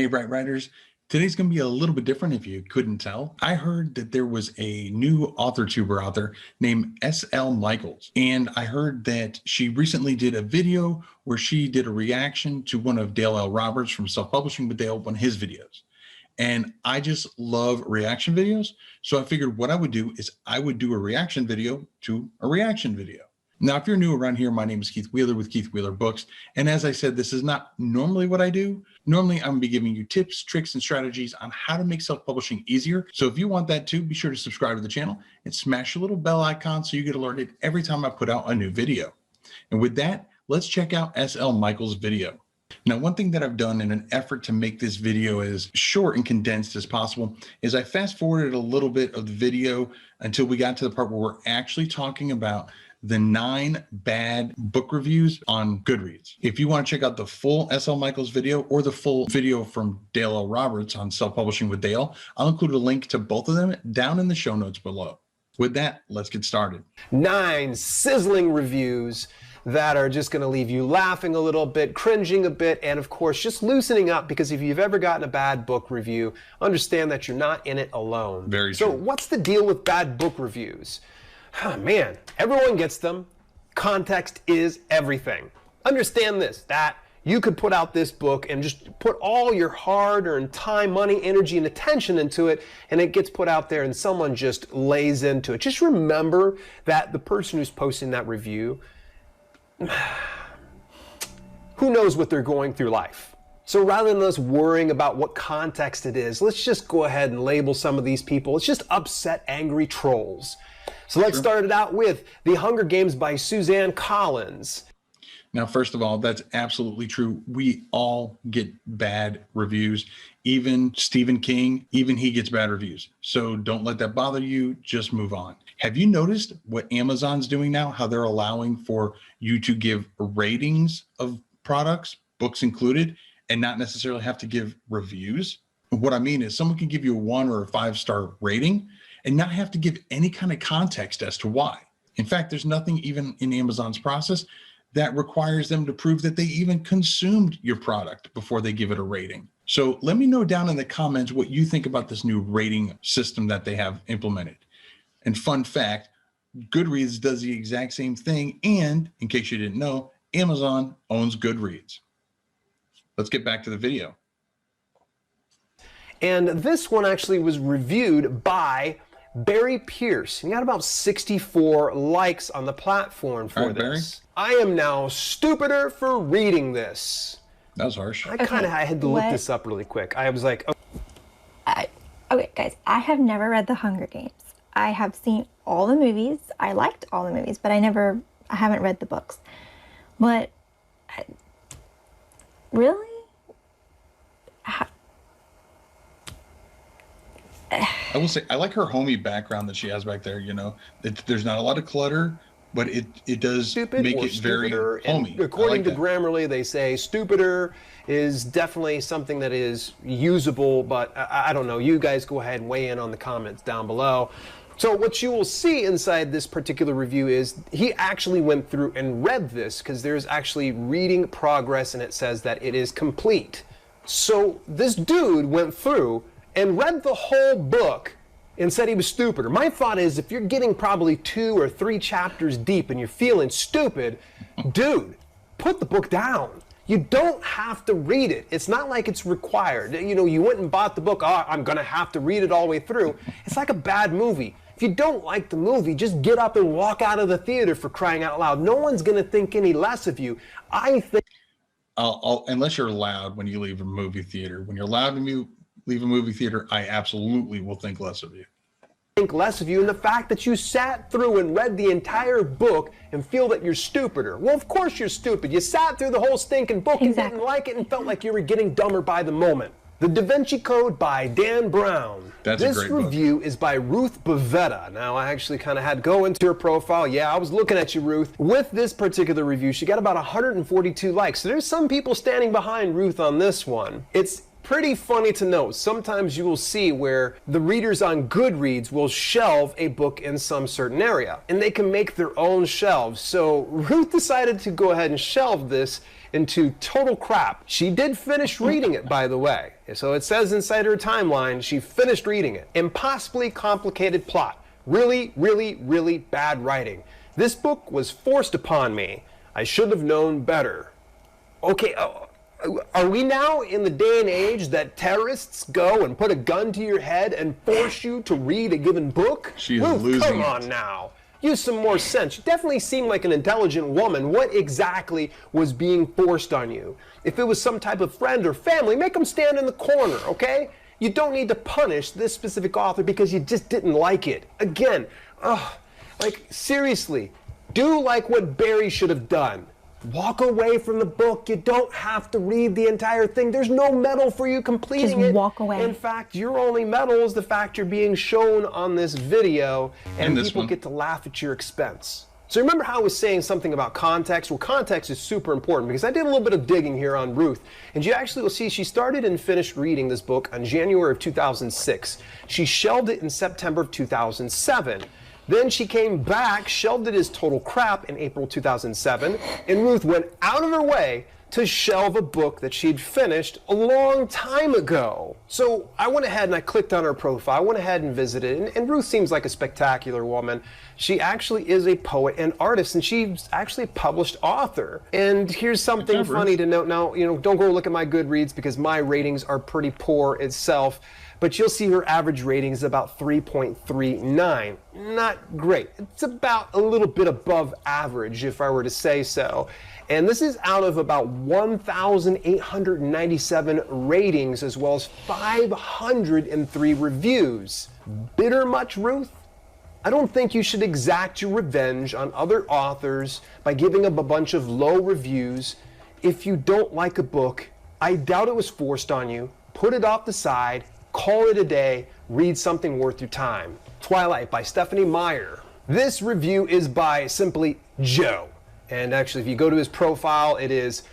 Hey, Bright Writers. Today's going to be a little bit different if you couldn't tell. I heard that there was a new Authortuber out there named S.L. Michaels. And I heard that she recently did a video where she did a reaction to one of Dale L. Roberts from Self-Publishing with Dale, one of his videos. And I just love reaction videos. So I figured what I would do is I would do a reaction video to a reaction video. Now, if you're new around here, my name is Keith Wheeler with Keith Wheeler Books. And as I said, this is not normally what I do. Normally, I'm gonna be giving you tips, tricks, and strategies on how to make self-publishing easier. So if you want that too, be sure to subscribe to the channel and smash the little bell icon so you get alerted every time I put out a new video. And with that, let's check out S.L. Michaels' video. Now, one thing that I've done in an effort to make this video as short and condensed as possible is I fast forwarded a little bit of the video until we got to the part where we're actually talking about the 9 bad book reviews on Goodreads. If you want to check out the full S.L. Michaels video or the full video from Dale L. Roberts on Self-Publishing with Dale, I'll include a link to both of them down in the show notes below. With that, let's get started. 9 sizzling reviews that are just going to leave you laughing a little bit, cringing a bit, and of course just loosening up, because if you've ever gotten a bad book review, understand that you're not in it alone. Very true. So what's the deal with bad book reviews? Oh, man, everyone gets them. Context is everything. Understand this, that you could put out this book and just put all your hard-earned time, money, energy, and attention into it, and it gets put out there and someone just lays into it. Just remember that the person who's posting that review, who knows what they're going through life. So rather than us worrying about what context it is, let's just go ahead and label some of these people. It's just upset, angry trolls. So let's start it out with The Hunger Games by Suzanne Collins. Now, first of all, that's absolutely true. We all get bad reviews. Even Stephen King, even he gets bad reviews. So don't let that bother you. Just move on. Have you noticed what Amazon's doing now? How they're allowing for you to give ratings of products, books included, and not necessarily have to give reviews? What I mean is someone can give you a 1 or a 5-star rating and not have to give any kind of context as to why. In fact, there's nothing even in Amazon's process that requires them to prove that they even consumed your product before they give it a rating. So let me know down in the comments what you think about this new rating system that they have implemented. And fun fact, Goodreads does the exact same thing. And in case you didn't know, Amazon owns Goodreads. Let's get back to the video. And this one actually was reviewed by Barry Pierce. He got about 64 likes on the platform for this. I am now stupider for reading this. That was harsh. I had to look this up really quick. I was like, okay, guys, I have never read The Hunger Games. I have seen all the movies. I liked all the movies, but I haven't read the books. But really? I will say, I like her homey background that she has back there. You know, there's not a lot of clutter, but it does make it very homey. According to Grammarly, they say stupider is definitely something that is usable, but I don't know. You guys go ahead and weigh in on the comments down below. So what you will see inside this particular review is he actually went through and read this, because there's actually reading progress and it says that it is complete. So this dude went through and read the whole book and said he was stupider. My thought is, if you're getting probably 2 or 3 chapters deep and you're feeling stupid, dude, put the book down. You don't have to read it. It's not like it's required. You know, you went and bought the book, oh, I'm gonna have to read it all the way through. It's like a bad movie. If you don't like the movie, just get up and walk out of the theater, for crying out loud. No one's gonna think any less of you. I think... unless you're loud when you leave a movie theater. When you're loud and you leave a movie theater, I absolutely will think less of you. Think less of you, and the fact that you sat through and read the entire book and feel that you're stupider. Well, of course you're stupid. You sat through the whole stinking book and didn't like it and felt like you were getting dumber by the moment. The Da Vinci Code by Dan Brown. That's a great book. This review is by Ruth Bavetta. Now, I actually kind of had to go into her profile. Yeah, I was looking at you, Ruth. With this particular review, she got about 142 likes. So there's some people standing behind Ruth on this one. It's pretty funny to note. Sometimes you will see where the readers on Goodreads will shelve a book in some certain area, and they can make their own shelves. So Ruth decided to go ahead and shelve this into total crap. She did finish reading it, by the way. So it says inside her timeline, she finished reading it. Impossibly complicated plot. Really, really, really bad writing. This book was forced upon me. I should have known better. Okay, are we now in the day and age that terrorists go and put a gun to your head and force you to read a given book? She is Ruth, losing come it. on now. Use some more sense. You definitely seem like an intelligent woman. What exactly was being forced on you? If it was some type of friend or family, make them stand in the corner, okay? You don't need to punish this specific author because you just didn't like it. Again, like seriously, do like what Barry should have done. Walk away from the book. You don't have to read the entire thing. There's no medal for you completing it. Just walk away. In fact, your only medal is the fact you're being shown on this video and people get to laugh at your expense. So remember how I was saying something about context? Well, context is super important because I did a little bit of digging here on Ruth. And you actually will see she started and finished reading this book on January of 2006. She shelved it in September of 2007. Then she came back, shelved it as total crap in April 2007, and Ruth went out of her way to shelve a book that she'd finished a long time ago. So I went ahead and I clicked on her profile, went ahead and visited, and Ruth seems like a spectacular woman. She actually is a poet and artist, and she's actually a published author. And here's something funny to note. Now, don't go look at my Goodreads because my ratings are pretty poor itself. But you'll see her average rating is about 3.39. Not great. It's about a little bit above average, if I were to say so. And this is out of about 1,897 ratings, as well as 503 reviews. Bitter much, Ruth? I don't think you should exact your revenge on other authors by giving them a bunch of low reviews. If you don't like a book, I doubt it was forced on you. Put it off the side. Call it a day, read something worth your time. Twilight by Stephanie Meyer. This review is by simply Joe. And actually, if you go to his profile, it is,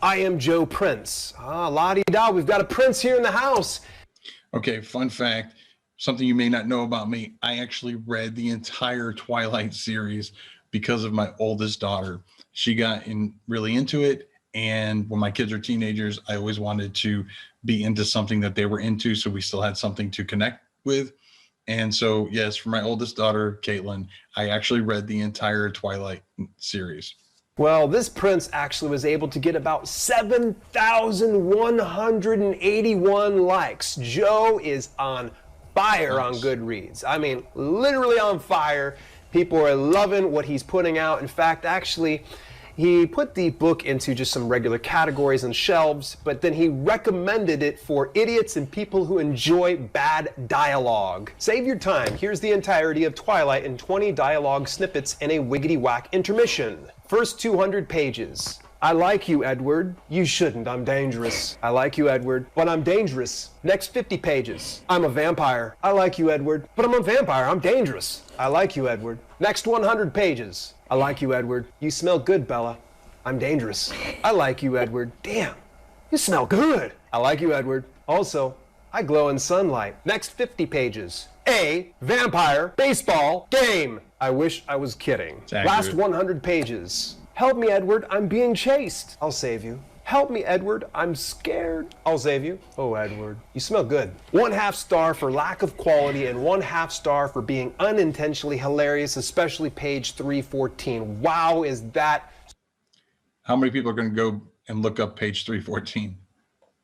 I am Joe Prince. La-di-da, we've got a prince here in the house. Okay, fun fact, something you may not know about me, I actually read the entire Twilight series because of my oldest daughter. She got really into it. And when my kids are teenagers, I always wanted to be into something that they were into, so we still had something to connect with. And so, yes, for my oldest daughter, Caitlin, I actually read the entire Twilight series. Well, this prince actually was able to get about 7,181 likes. Joe is on fire on Goodreads. I mean, literally on fire. People are loving what he's putting out. In fact, actually, he put the book into just some regular categories and shelves, but then he recommended it for idiots and people who enjoy bad dialogue. Save your time. Here's the entirety of Twilight in 20 dialogue snippets and a wiggity-whack intermission. First 200 pages. I like you, Edward. You shouldn't. I'm dangerous. I like you, Edward, but I'm dangerous. Next 50 pages. I'm a vampire. I like you, Edward, but I'm a vampire. I'm dangerous. I like you, Edward. Next 100 pages. I like you, Edward. You smell good, Bella. I'm dangerous. I like you, Edward. Damn, you smell good. I like you, Edward. Also, I glow in sunlight. Next 50 pages. A vampire baseball game. I wish I was kidding. Last 100 pages. Help me, Edward. I'm being chased. I'll save you. Help me, Edward. I'm scared. I'll save you. Oh, Edward, you smell good. 1/2 star for lack of quality and 1/2 star for being unintentionally hilarious, especially page 314. Wow, is that... How many people are going to go and look up page 314?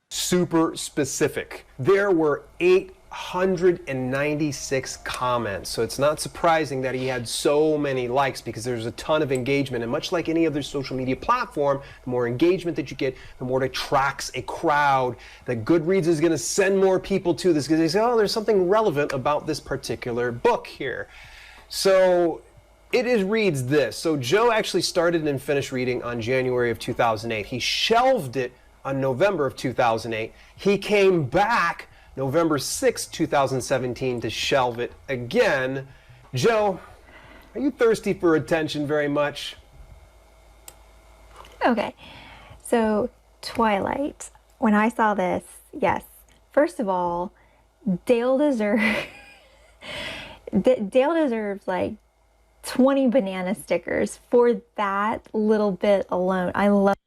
Super specific. There were 896 comments, so it's not surprising that he had so many likes because there's a ton of engagement, and much like any other social media platform, the more engagement that you get, the more it attracts a crowd that Goodreads is going to send more people to this because they say, oh, there's something relevant about this particular book here. So reads this. So Joe actually started and finished reading on January of 2008. He shelved it on November of 2008. He came back November 6, 2017 to shelve it again. Joe, are you thirsty for attention very much? Okay, so Twilight. When I saw this, yes. First of all, Dale deserves like 20 banana stickers for that little bit alone. I love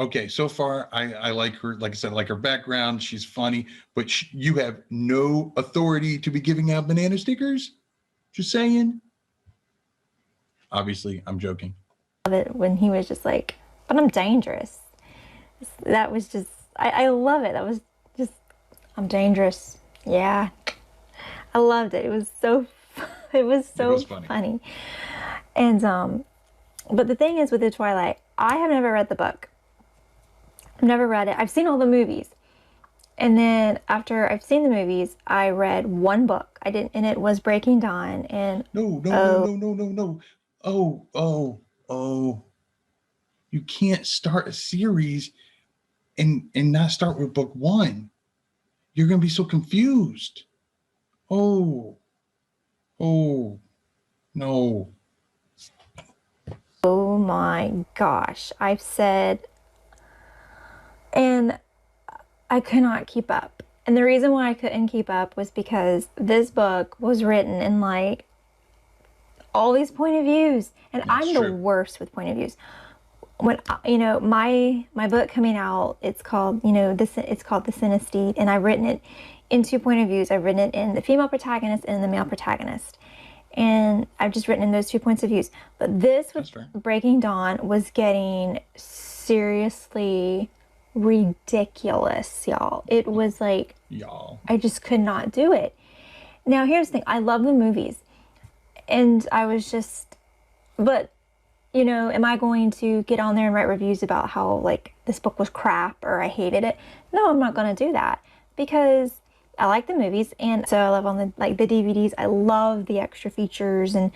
Okay, so far I like her. Like I said, I like her background. She's funny, but you have no authority to be giving out banana stickers. Just saying. Obviously, I'm joking. It when he was just like, but I'm dangerous. That was just, I love it. That was just, I'm dangerous. Yeah. I loved it. It was so, it was so funny. And, but the thing is with the Twilight, I have never read the book. I've never read it. I've seen all the movies. And then after I've seen the movies, I read one book. I didn't, and it was Breaking Dawn. And no. Oh. You can't start a series and not start with book one. You're gonna be so confused. Oh, no. oh my gosh. I've said, and I could not keep up. And the reason why I couldn't keep up was because this book was written in like all these point of views, and I'm the worst with point of views. When my book coming out, it's called it's called The Synesthete, and I've written it in 2 point of views. I've written it in the female protagonist and the male protagonist, and I've just written in those 2 points of views. But this with Breaking Dawn was getting seriously ridiculous, y'all. It was like, I just could not do it. Now here's the thing, I love the movies, and I was just, but am I going to get on there and write reviews about how like this book was crap or I hated it? No, I'm not going to do that, because I like the movies, and so I love on the DVDs. I love the extra features and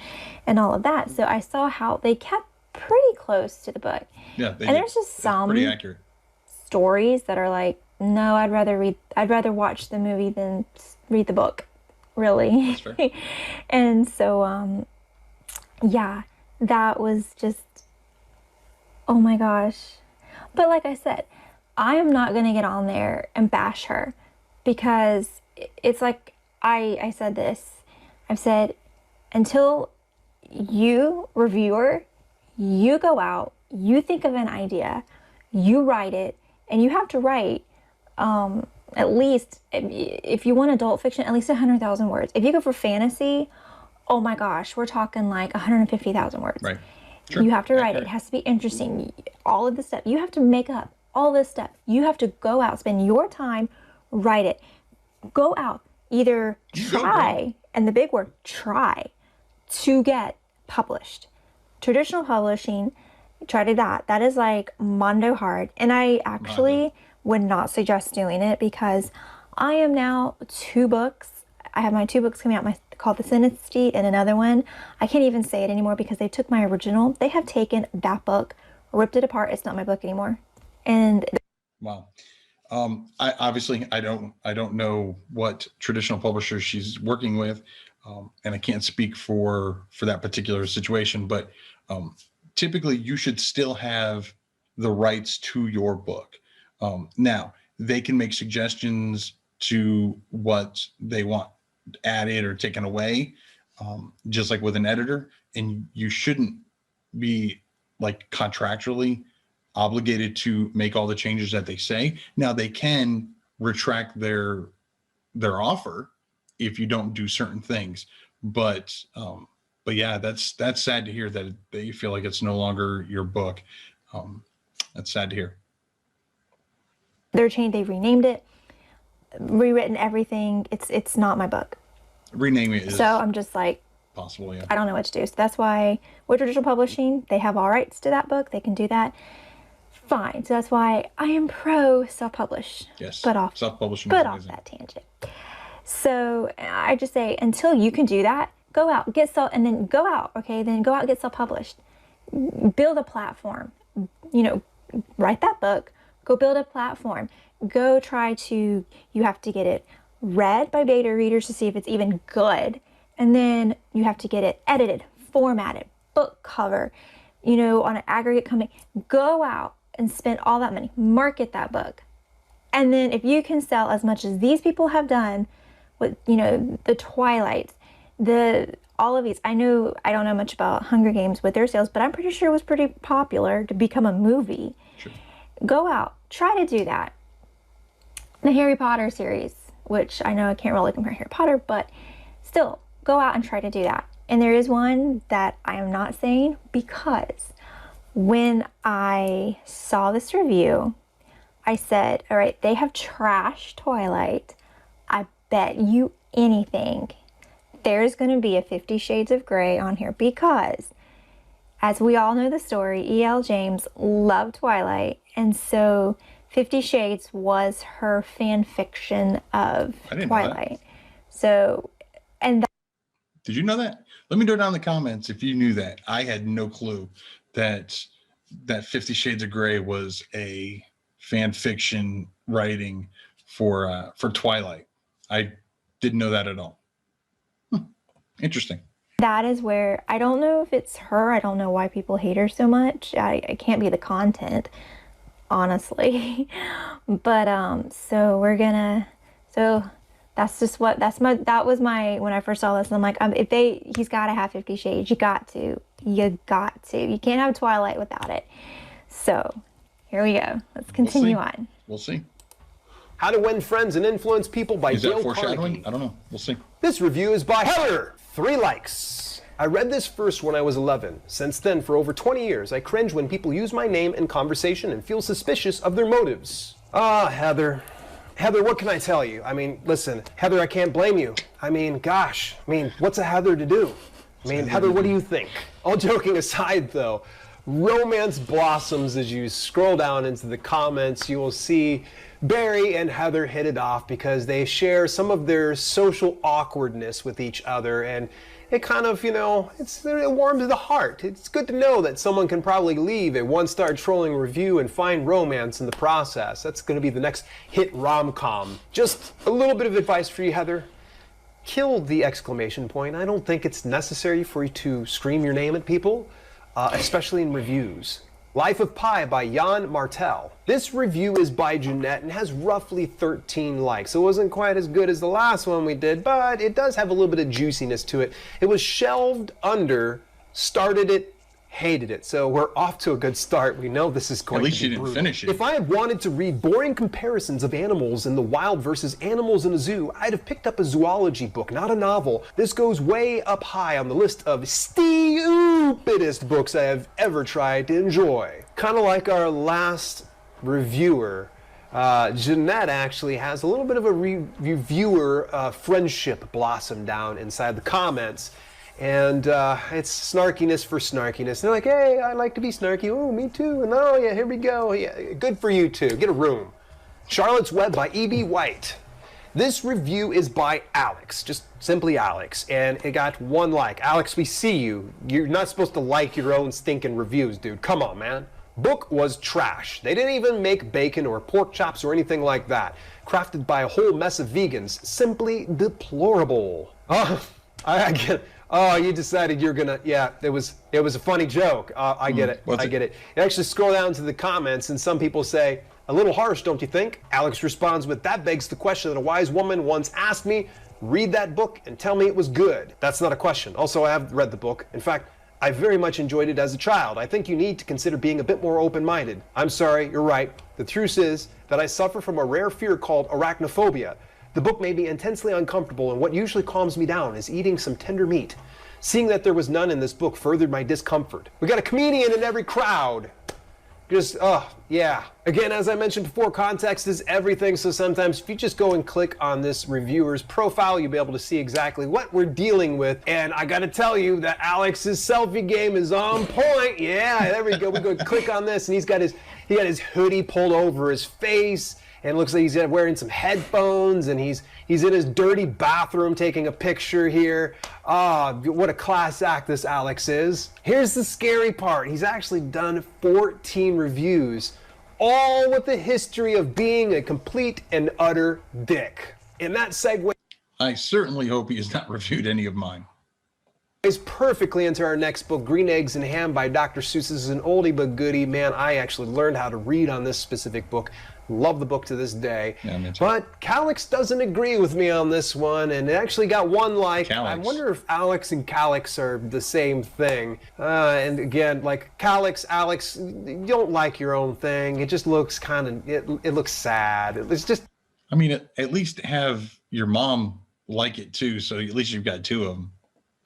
all of that. So I saw how they kept pretty close to the book. Yeah, and there's just some pretty accurate stories that are like, no, I'd rather watch the movie than read the book, really. That's fair. And so yeah, that was just, oh my gosh. But like I said, I am not going to get on there and bash her, because it's like I said this. I've said, until you, reviewer, you go out, you think of an idea, you write it, and you have to write at least, if you want adult fiction, at least 100,000 words. If you go for fantasy, oh my gosh, we're talking like 150,000 words. Right. Sure. You have to write it. It has to be interesting. All of the stuff. You have to make up all this stuff. You have to go out, spend your time, write it. Go out. Either try, and the big word, try, to get published. Traditional publishing, try to that. That is like mondo hard. And I actually would not suggest doing it, because I am now 2 books. I have my 2 books coming out, called The Synesthete, and another one. I can't even say it anymore because they took my original. They have taken that book, ripped it apart. It's not my book anymore. And wow. I don't know what traditional publisher she's working with, and I can't speak for that particular situation. But typically, you should still have the rights to your book. Now, they can make suggestions to what they want added or taken away, just like with an editor, and you shouldn't be like contractually obligated to make all the changes that they say. Now, they can retract their offer if you don't do certain things, but yeah, that's sad to hear that they feel like it's no longer your book. That's sad to hear. They're changed. They've renamed it, rewritten everything. It's not my book. Rename it is so I'm just like, possible. Yeah, I don't know what to do. So that's why with traditional publishing, they have all rights to that book. They can do that. Fine. So that's why I am pro self-publish. Yes. Self-publishing. But off that tangent. So I just say, until you can do that, go out, and then go out. Okay, then go out and get self-published. Build a platform. Write that book. Go build a platform. Go try to. You have to get it read by beta readers to see if it's even good, and then you have to get it edited, formatted, book cover, on an aggregate company. Go out and spend all that money, market that book, and then if you can sell as much as these people have done with the Twilight, all of these. I don't know much about Hunger Games with their sales, but I'm pretty sure it was pretty popular to become a movie. Sure. go out, try to do that. The Harry Potter series, which I know I can't really compare Harry Potter, but still, go out and try to do that. And there is one that I am not saying, because when I saw this review, I said, all right, they have trashed Twilight. I bet you anything there's going to be a 50 Shades of Grey on here, because as we all know the story, E.L. James loved Twilight, and so 50 Shades was her fan fiction of Twilight. So, and did you know that? Let me know down in the comments if you knew that. I had no clue that 50 Shades of Grey was a fan fiction writing for Twilight. I didn't know that at all. Interesting. That is where, I don't know if it's her. I don't know why people hate her so much. It can't be the content, honestly. But so we're gonna, so that's just what, that was my, when I first saw this, I'm like, he's got to have 50 Shades. You got to. You can't have Twilight without it. So here we go. Let's continue on. We'll see. How to Win Friends and Influence People by Is that Dale foreshadowing? Carnegie. I don't know. We'll see. This review is by Heather. 3 likes. I read this first when I was 11. Since then, for over 20 years, I cringe when people use my name in conversation and feel suspicious of their motives. Ah, Heather. Heather, what can I tell you? I mean, listen, Heather, I can't blame you. I mean, gosh. I mean, what's a Heather to do? I mean, Heather, what do you think? All joking aside, though, romance blossoms as you scroll down into the comments. You will see Barry and Heather hit it off because they share some of their social awkwardness with each other, and it kind of, it warms the heart. It's good to know that someone can probably leave a 1-star trolling review and find romance in the process. That's going to be the next hit rom-com. Just a little bit of advice for you, Heather. Kill the exclamation point. I don't think it's necessary for you to scream your name at people, especially in reviews. Life of Pi by Jan Martel. This review is by Jeanette and has roughly 13 likes. It wasn't quite as good as the last one we did, but it does have a little bit of juiciness to it. It was shelved under, started it, hated it. So we're off to a good start. We know this is going to be At least you didn't finish it. If I had wanted to read boring comparisons of animals in the wild versus animals in a zoo, I'd have picked up a zoology book, not a novel. This goes way up high on the list of stupidest books I have ever tried to enjoy. Kind of like our last reviewer, Jeanette actually has a little bit of a reviewer friendship blossom down inside the comments. And it's snarkiness for snarkiness. They're like, hey, I like to be snarky. Oh, me too. And oh, yeah, here we go. Yeah, good for you too. Get a room. Charlotte's Web by E.B. White. This review is by Alex, just simply Alex, and it got 1 like. Alex, we see you. You're not supposed to like your own stinking reviews, dude. Come on, man. Book was trash. They didn't even make bacon or pork chops or anything like that. Crafted by a whole mess of vegans. Simply deplorable. Oh, I get it. Oh, you decided you're gonna, yeah, it was a funny joke. I get it, I get it. You actually scroll down to the comments and some people say, a little harsh, don't you think? Alex responds with, that begs the question that a wise woman once asked me, read that book and tell me it was good. That's not a question. Also, I have read the book. In fact, I very much enjoyed it as a child. I think you need to consider being a bit more open-minded. I'm sorry, you're right. The truth is that I suffer from a rare fear called arachnophobia. The book made me intensely uncomfortable, and what usually calms me down is eating some tender meat. Seeing that there was none in this book furthered my discomfort. We got a comedian in every crowd. Just, yeah. Again, as I mentioned before, context is everything, so sometimes if you just go and click on this reviewer's profile, you'll be able to see exactly what we're dealing with. And I gotta tell you that Alex's selfie game is on point. Yeah, there we go. We go click on this, and he got his hoodie pulled over his face. And it looks like he's wearing some headphones, and he's in his dirty bathroom taking a picture here. Ah, what a class act this Alex is. Here's the scary part. He's actually done 14 reviews, all with a history of being a complete and utter dick. And that segue I certainly hope he has not reviewed any of mine. Is perfectly into our next book, Green Eggs and Ham by Dr. Seuss. This is an oldie but goodie. Man, I actually learned how to read on this specific book. Love the book to this day. Yeah, me too. But Calix doesn't agree with me on this one, and it actually got one like. Calix. I wonder if Alex and Calix are the same thing. And again, like Calix, Alex, you don't like your own thing. It just looks kind of, it looks sad. It's just. I mean, at least have your mom like it too, so at least you've got two of them.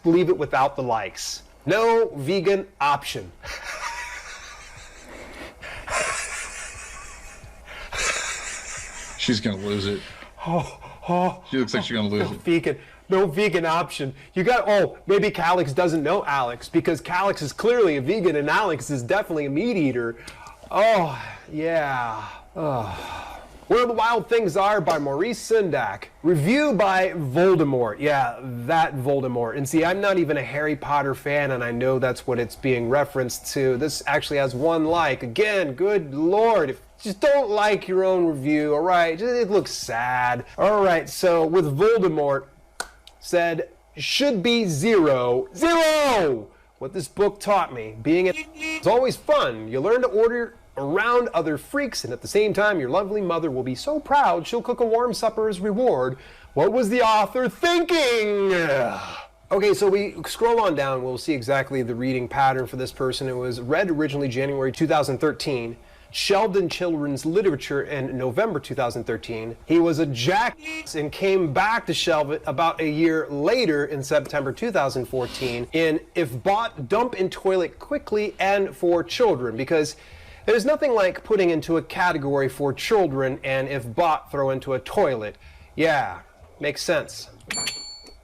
Leave it without the likes. No vegan option. She's gonna lose it. She looks like she's gonna lose it. No vegan option. You got, maybe Calix doesn't know Alex because Calix is clearly a vegan and Alex is definitely a meat eater. Oh, yeah. Where the Wild Things Are by Maurice Sendak. Review by Voldemort. Yeah, that Voldemort. And see, I'm not even a Harry Potter fan, and I know that's what it's being referenced to. This actually has one like. Again, good Lord. Just don't like your own review, all right? It looks sad. All right, so with Voldemort said, should be 0. 0! What this book taught me, being it's always fun. You learn to order around other freaks, and at the same time, your lovely mother will be so proud she'll cook a warm supper as reward. What was the author thinking? Okay, so we scroll on down, we'll see exactly the reading pattern for this person. It was read originally January 2013, shelved in children's literature in November 2013. He was a jackass and came back to shelve it about a year later in September 2014 in If Bought, Dump in Toilet Quickly and for Children, because there's nothing like putting into a category for children and if bought, throw into a toilet. Yeah, makes sense.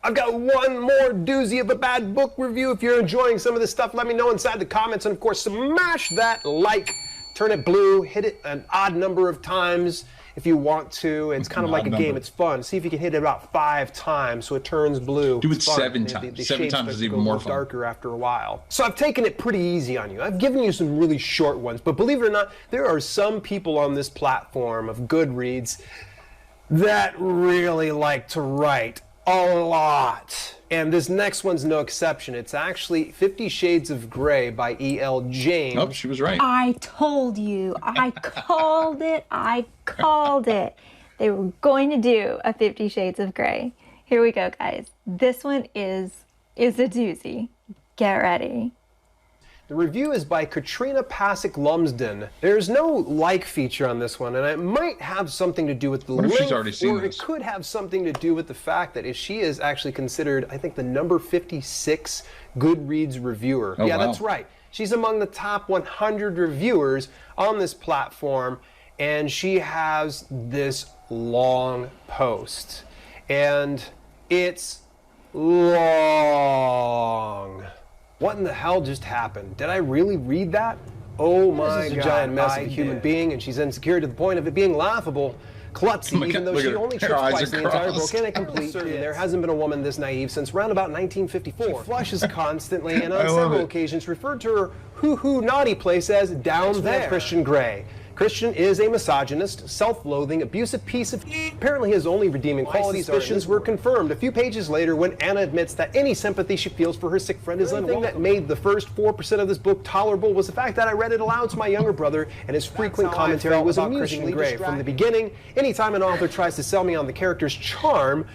I've got one more doozy of a bad book review. If you're enjoying some of this stuff, let me know inside the comments. And of course, smash that like, turn it blue, hit it an odd number of times if you want to. It's kind of like a game. It's fun. See if you can hit it about 5 times so it turns blue. Do it 7 times. The 7 times is even more fun. Darker after a while. So I've taken it pretty easy on you. I've given you some really short ones, but believe it or not, there are some people on this platform of Goodreads that really like to write a lot. And this next one's no exception. It's actually 50 Shades of Grey by E.L. James. Oh, she was right. I told you. I called it. I called it. They were going to do a 50 Shades of Grey. Here we go, guys. This one is a doozy. Get ready. The review is by Katrina Pasek Lumsden. There's no like feature on this one, and it might have something to do with the length, she's already seen or this? It could have something to do with the fact that she is actually considered, I think, the number 56 Goodreads reviewer. Oh, yeah, wow. That's right. She's among the top 100 reviewers on this platform, and she has this long post, and it's long. What in the hell just happened? Did I really read that? Oh my God. A giant mess of a human being, and she's insecure to the point of it being laughable. Klutzy, even though she only trips twice in the entire book, and completely. There hasn't been a woman this naive since round about 1954. She flushes constantly, and on several occasions referred to her hoo-hoo naughty place as down there. Christian Grey. Christian is a misogynist, self-loathing, abusive piece of apparently his only redeeming qualities suspicions were confirmed a few pages later when Anna admits that any sympathy she feels for her sick friend is unwelcome. The thing that made the first 4% of this book tolerable was the fact that I read it aloud to my younger brother, and his frequent commentary was amusingly Grey. From the beginning, anytime an author tries to sell me on the character's charm,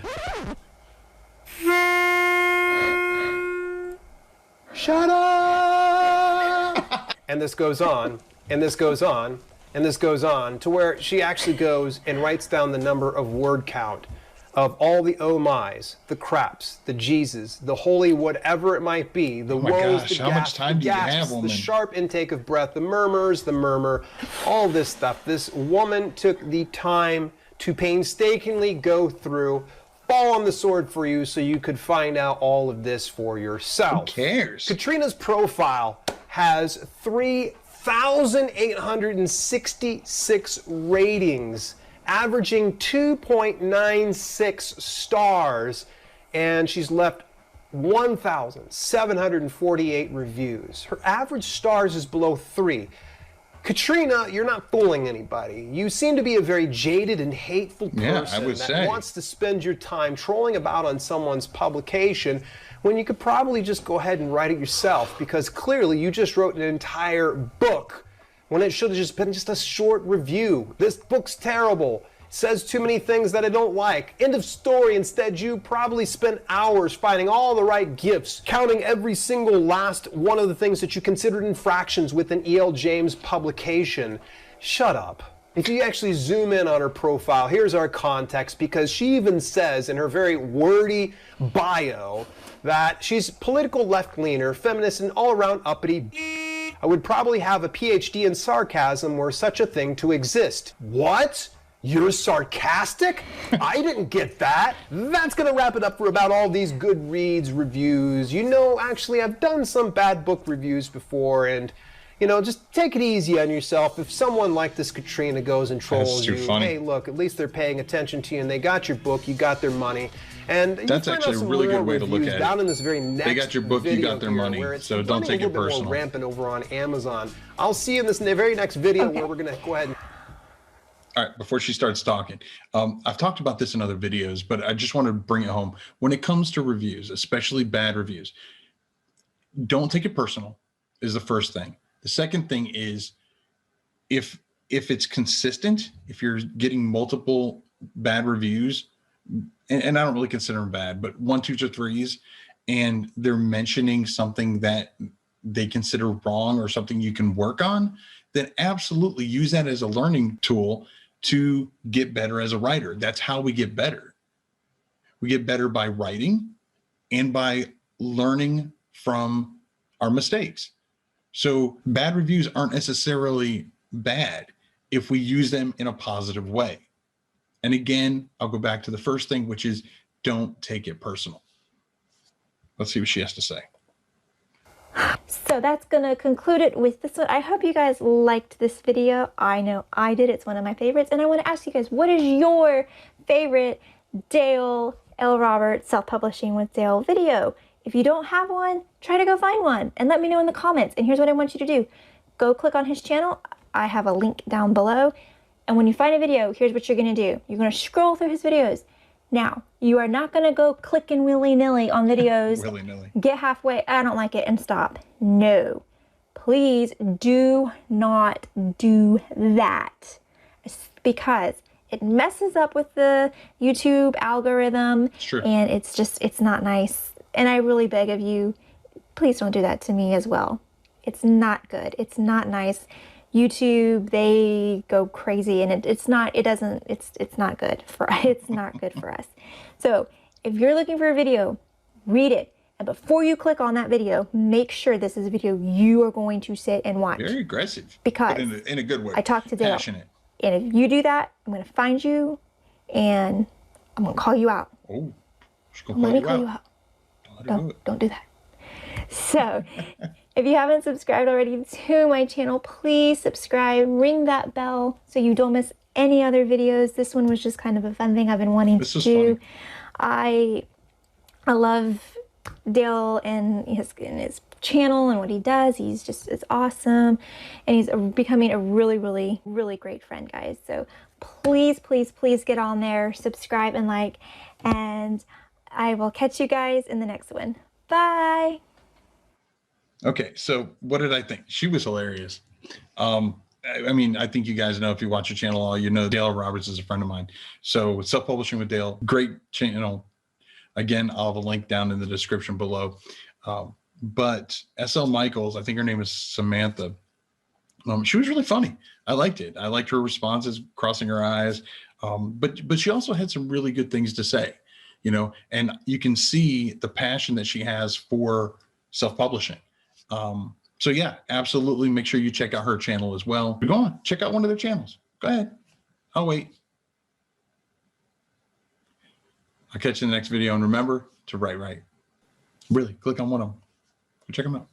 shut up! And this goes on, and this goes on, and this goes on to where she actually goes and writes down the number of word count of all the oh my's, the craps, the Jesus, the holy whatever it might be, the woes, the how much time do you have, woman? the sharp intake of breath, the murmurs, the murmur, all this stuff. This woman took the time to painstakingly go through, fall on the sword for you so you could find out all of this for yourself. Who cares? Katrina's profile has 3,866 ratings, averaging 2.96 stars, and she's left 1,748 reviews. Her average stars is below 3. Katrina, you're not fooling anybody. You seem to be a very jaded and hateful person that wants to spend your time trolling about on someone's publication when you could probably just go ahead and write it yourself, because clearly you just wrote an entire book when it should have just been just a short review. This book's terrible. Says too many things that I don't like. End of story. Instead, you probably spent hours finding all the right gifts, counting every single last one of the things that you considered infractions with an E.L. James publication. Shut up. If you actually zoom in on her profile, here's our context, because she even says in her very wordy bio that she's political left-leaner, feminist, and all-around uppity. I would probably have a PhD in sarcasm were such a thing to exist. What? You're sarcastic? I didn't get that. That's gonna wrap it up for about all these Goodreads reviews. You know, actually, I've done some bad book reviews before, and you know, just take it easy on yourself. If someone like this Katrina goes and trolls you, hey, look, at least they're paying attention to you and they got your book, you got their money. And that's actually a really good way to look at down it. In this very next they got your book, you got their money, so don't take it personal. More rampant over on Amazon. I'll see you in this very next video where we're gonna go ahead and... All right, before she starts talking, I've talked about this in other videos, but I just want to bring it home. When it comes to reviews, especially bad reviews, don't take it personal is the first thing. The second thing is if it's consistent, if you're getting multiple bad reviews, and I don't really consider them bad, but 1, 2, or 3s, and they're mentioning something that they consider wrong or something you can work on, then absolutely use that as a learning tool to get better as a writer. That's how we get better. We get better by writing and by learning from our mistakes. So bad reviews aren't necessarily bad if we use them in a positive way. And again, I'll go back to the first thing, which is don't take it personal. Let's see what she has to say. So that's going to conclude it with this one. I hope you guys liked this video. I know I did. It's one of my favorites. And I want to ask you guys, what is your favorite Dale L. Roberts self-publishing with Dale video? If you don't have one, try to go find one and let me know in the comments. And here's what I want you to do. Go click on his channel. I have a link down below. And when you find a video, here's what you're going to do. You're going to scroll through his videos. Now, you are not going to go clicking willy-nilly on videos, willy-nilly. Get halfway, I don't like it, and stop. No. Please do not do that. Because it messes up with the YouTube algorithm. Sure. And it's not nice. And I really beg of you, please don't do that to me as well. It's not good. It's not nice. YouTube, they go crazy, and it's not good for it's not good for us. So if you're looking for a video, read it, and before you click on that video, make sure this is a video you are going to sit and watch. Very aggressive, because in a good way. I talked to Dale, passionate, and if you do that, I'm going to find you, and I'm going to call you out. Oh, she's going to call you out. Don't do that. So, if you haven't subscribed already to my channel, please subscribe, ring that bell so you don't miss any other videos. This one was just kind of a fun thing I've been wanting to do. I love Dale and his channel and what he does. It's awesome. And he's becoming a really, really, really great friend, guys. So please, please, please get on there, subscribe and like, and I will catch you guys in the next one. Bye. Okay, so what did I think? She was hilarious. I mean, I think you guys know, if you watch your channel, you know Dale Roberts is a friend of mine. So self-publishing with Dale, great channel. Again, I'll have a link down in the description below. But SL Michaels, I think her name is Samantha. She was really funny. I liked it. I liked her responses, crossing her eyes. But she also had some really good things to say, you know, and you can see the passion that she has for self-publishing. So yeah, absolutely. Make sure you check out her channel as well. Go on, check out one of their channels. Go ahead. I'll wait. I'll catch you in the next video. And remember to write right. Really, click on one of them. Go check them out.